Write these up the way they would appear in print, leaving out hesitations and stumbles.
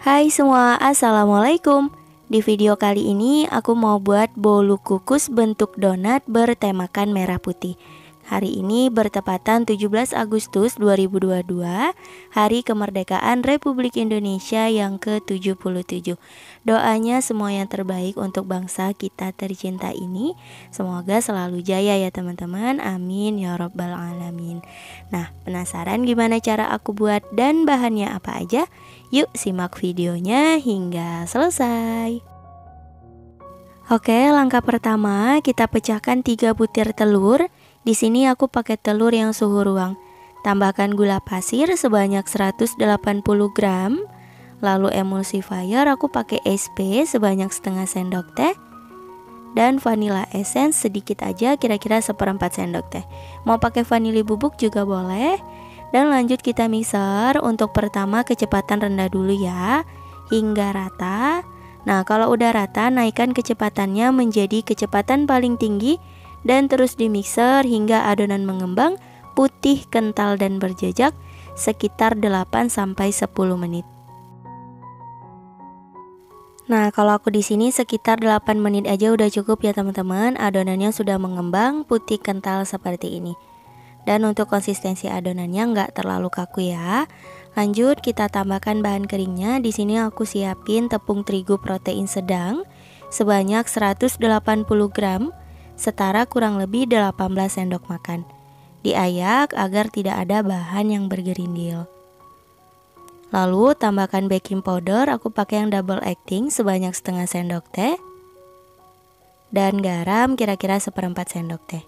Hai semua, assalamualaikum. Di video kali ini aku mau buat bolu kukus bentuk donat bertemakan merah putih. Hari ini bertepatan 17 Agustus 2022, Hari Kemerdekaan Republik Indonesia yang ke-77. Doanya semua yang terbaik untuk bangsa kita tercinta ini. Semoga selalu jaya ya teman-teman, amin ya robbal alamin. Nah, penasaran gimana cara aku buat dan bahannya apa aja? Yuk simak videonya hingga selesai. Oke, langkah pertama kita pecahkan 3 butir telur. Di sini aku pakai telur yang suhu ruang. Tambahkan gula pasir sebanyak 180 gram. Lalu emulsifier aku pakai SP sebanyak setengah sendok teh. Dan vanilla essence sedikit aja, kira-kira 1/4 sendok teh. Mau pakai vanili bubuk juga boleh. Dan lanjut kita mixer. Untuk pertama kecepatan rendah dulu ya, hingga rata. Nah, kalau udah rata, naikkan kecepatannya menjadi kecepatan paling tinggi dan terus dimixer hingga adonan mengembang, putih, kental dan berjejak sekitar 8-10 menit. Nah, kalau aku di sini sekitar 8 menit aja udah cukup ya teman-teman. Adonannya sudah mengembang, putih, kental seperti ini. Dan untuk konsistensi adonannya nggak terlalu kaku ya. Lanjut kita tambahkan bahan keringnya. Di sini aku siapin tepung terigu protein sedang sebanyak 180 gram, setara kurang lebih 18 sendok makan. Diayak agar tidak ada bahan yang bergerindil. Lalu tambahkan baking powder, aku pakai yang double acting sebanyak setengah sendok teh. Dan garam kira-kira 1/4 sendok teh.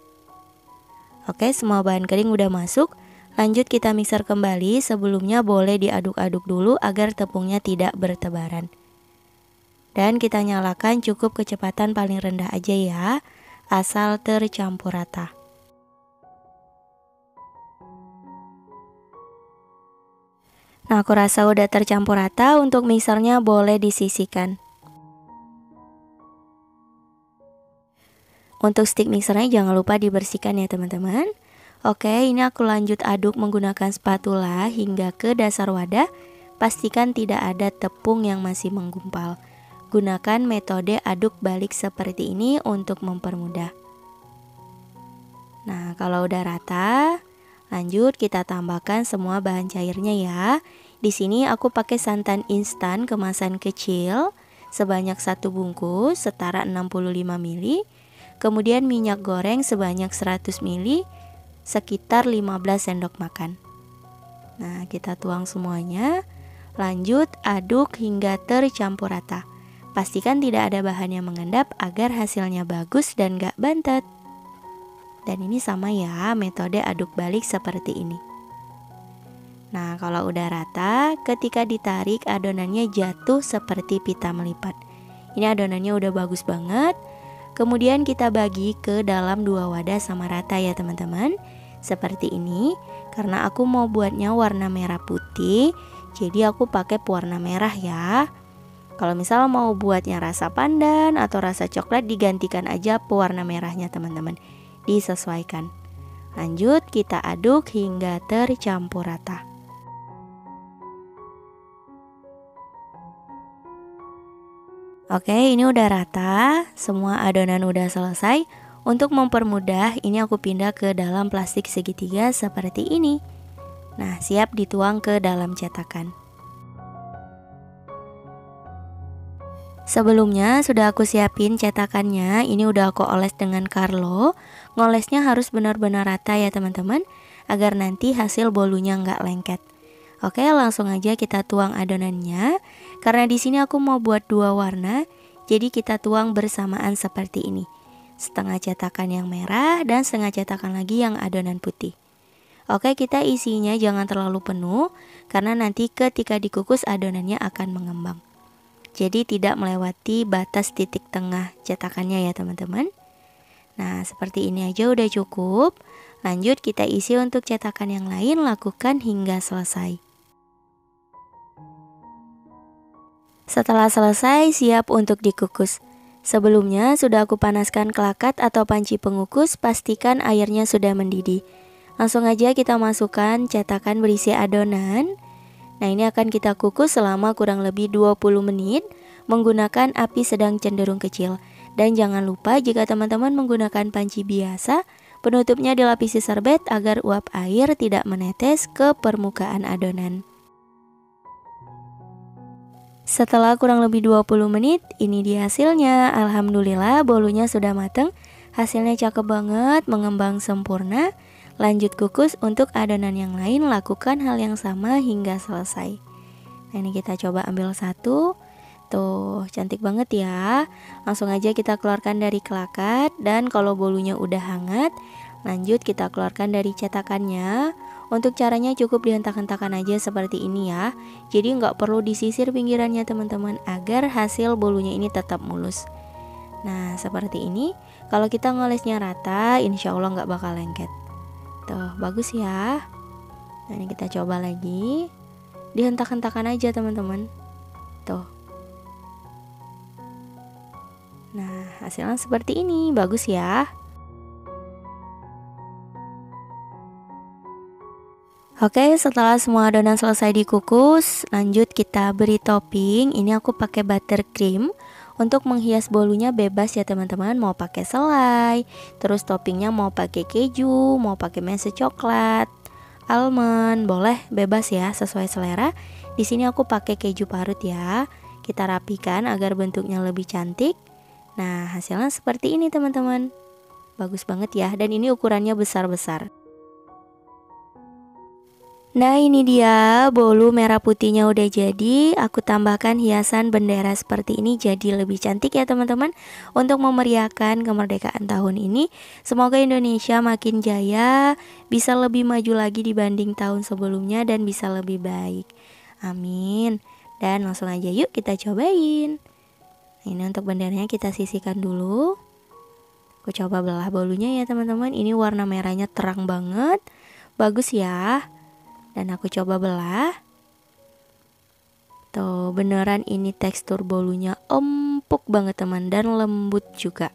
Oke, semua bahan kering udah masuk. Lanjut kita mixer kembali. Sebelumnya boleh diaduk-aduk dulu agar tepungnya tidak bertebaran. Dan kita nyalakan cukup kecepatan paling rendah aja ya, asal tercampur rata. Nah, aku rasa udah tercampur rata. Untuk mixernya boleh disisihkan. Untuk stick mixernya jangan lupa dibersihkan ya teman-teman. Oke, ini aku lanjut aduk menggunakan spatula hingga ke dasar wadah. Pastikan tidak ada tepung yang masih menggumpal. Gunakan metode aduk balik seperti ini untuk mempermudah. Nah, kalau udah rata, lanjut kita tambahkan semua bahan cairnya ya. Di sini aku pakai santan instan kemasan kecil sebanyak 1 bungkus setara 65 ml. Kemudian minyak goreng sebanyak 100 ml sekitar 15 sendok makan. Nah, kita tuang semuanya. Lanjut aduk hingga tercampur rata. Pastikan tidak ada bahan yang mengendap agar hasilnya bagus dan gak bantet. Dan ini sama ya, metode aduk balik seperti ini. Nah, kalau udah rata, ketika ditarik adonannya jatuh seperti pita melipat. Ini adonannya udah bagus banget. Kemudian kita bagi ke dalam 2 wadah sama rata ya teman-teman. Seperti ini. Karena aku mau buatnya warna merah putih, jadi aku pakai pewarna merah ya. Kalau misal mau buatnya rasa pandan atau rasa coklat, digantikan aja pewarna merahnya teman-teman. Disesuaikan. Lanjut kita aduk hingga tercampur rata. Oke, ini udah rata, semua adonan udah selesai. Untuk mempermudah, ini aku pindah ke dalam plastik segitiga seperti ini. Nah, siap dituang ke dalam cetakan. Sebelumnya sudah aku siapin cetakannya. Ini udah aku oles dengan Carlo. Ngolesnya harus benar-benar rata ya teman-teman, agar nanti hasil bolunya nggak lengket. Oke, langsung aja kita tuang adonannya. Karena di sini aku mau buat 2 warna, jadi kita tuang bersamaan seperti ini. Setengah cetakan yang merah dan setengah cetakan lagi yang adonan putih. Oke, kita isinya jangan terlalu penuh karena nanti ketika dikukus adonannya akan mengembang. Jadi tidak melewati batas titik tengah cetakannya ya teman-teman. Nah, seperti ini aja udah cukup. Lanjut kita isi untuk cetakan yang lain, lakukan hingga selesai. Setelah selesai, siap untuk dikukus. Sebelumnya sudah aku panaskan kelakat atau panci pengukus, pastikan airnya sudah mendidih. Langsung aja kita masukkan cetakan berisi adonan. Nah, ini akan kita kukus selama kurang lebih 20 menit menggunakan api sedang cenderung kecil. Dan jangan lupa jika teman-teman menggunakan panci biasa, penutupnya dilapisi serbet agar uap air tidak menetes ke permukaan adonan. Setelah kurang lebih 20 menit, ini dia hasilnya. Alhamdulillah bolunya sudah mateng. Hasilnya cakep banget, mengembang sempurna. Lanjut kukus untuk adonan yang lain, lakukan hal yang sama hingga selesai. Nah, ini kita coba ambil satu. Tuh, cantik banget ya. Langsung aja kita keluarkan dari kelakat. Dan kalau bolunya udah hangat, lanjut kita keluarkan dari cetakannya. Untuk caranya cukup dihentak-hentakan aja seperti ini ya. Jadi nggak perlu disisir pinggirannya teman-teman, agar hasil bolunya ini tetap mulus. Nah, seperti ini. Kalau kita ngolesnya rata, insya Allah nggak bakal lengket. Tuh, bagus ya. Nah, ini kita coba lagi. Dihentak-hentakan aja teman-teman. Tuh. Nah, hasilnya seperti ini. Bagus ya. Oke, setelah semua adonan selesai dikukus, lanjut kita beri topping. Ini aku pakai buttercream. Untuk menghias bolunya bebas ya teman-teman, mau pakai selai, terus toppingnya mau pakai keju, mau pakai mese coklat, almond, boleh bebas ya, sesuai selera. Di sini aku pakai keju parut ya. Kita rapikan agar bentuknya lebih cantik. Nah, hasilnya seperti ini teman-teman. Bagus banget ya, dan ini ukurannya besar-besar. Nah, ini dia bolu merah putihnya udah jadi. Aku tambahkan hiasan bendera seperti ini jadi lebih cantik ya teman-teman. Untuk memeriahkan kemerdekaan tahun ini, semoga Indonesia makin jaya, bisa lebih maju lagi dibanding tahun sebelumnya dan bisa lebih baik. Amin. Dan langsung aja yuk kita cobain. Ini untuk benderanya kita sisihkan dulu. Aku coba belah bolunya ya teman-teman. Ini warna merahnya terang banget. Bagus ya. Dan aku coba belah. Tuh, beneran ini tekstur bolunya empuk banget teman, dan lembut juga.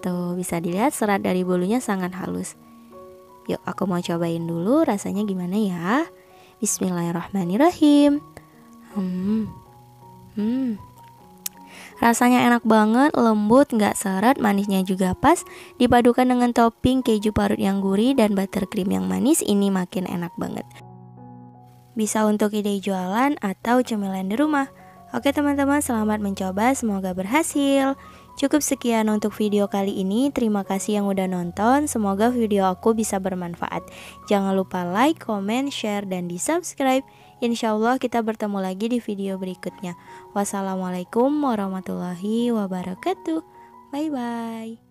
Tuh, bisa dilihat serat dari bolunya sangat halus. Yuk, aku mau cobain dulu rasanya gimana ya. Bismillahirrahmanirrahim. Rasanya enak banget, lembut, nggak seret, manisnya juga pas. Dipadukan dengan topping keju parut yang gurih dan buttercream yang manis, ini makin enak banget. Bisa untuk ide jualan atau cemilan di rumah. Oke teman-teman, selamat mencoba, semoga berhasil. Cukup sekian untuk video kali ini. Terima kasih yang udah nonton. Semoga video aku bisa bermanfaat. Jangan lupa like, comment, share, dan di subscribe. Insya Allah kita bertemu lagi di video berikutnya. Wassalamualaikum warahmatullahi wabarakatuh. Bye bye.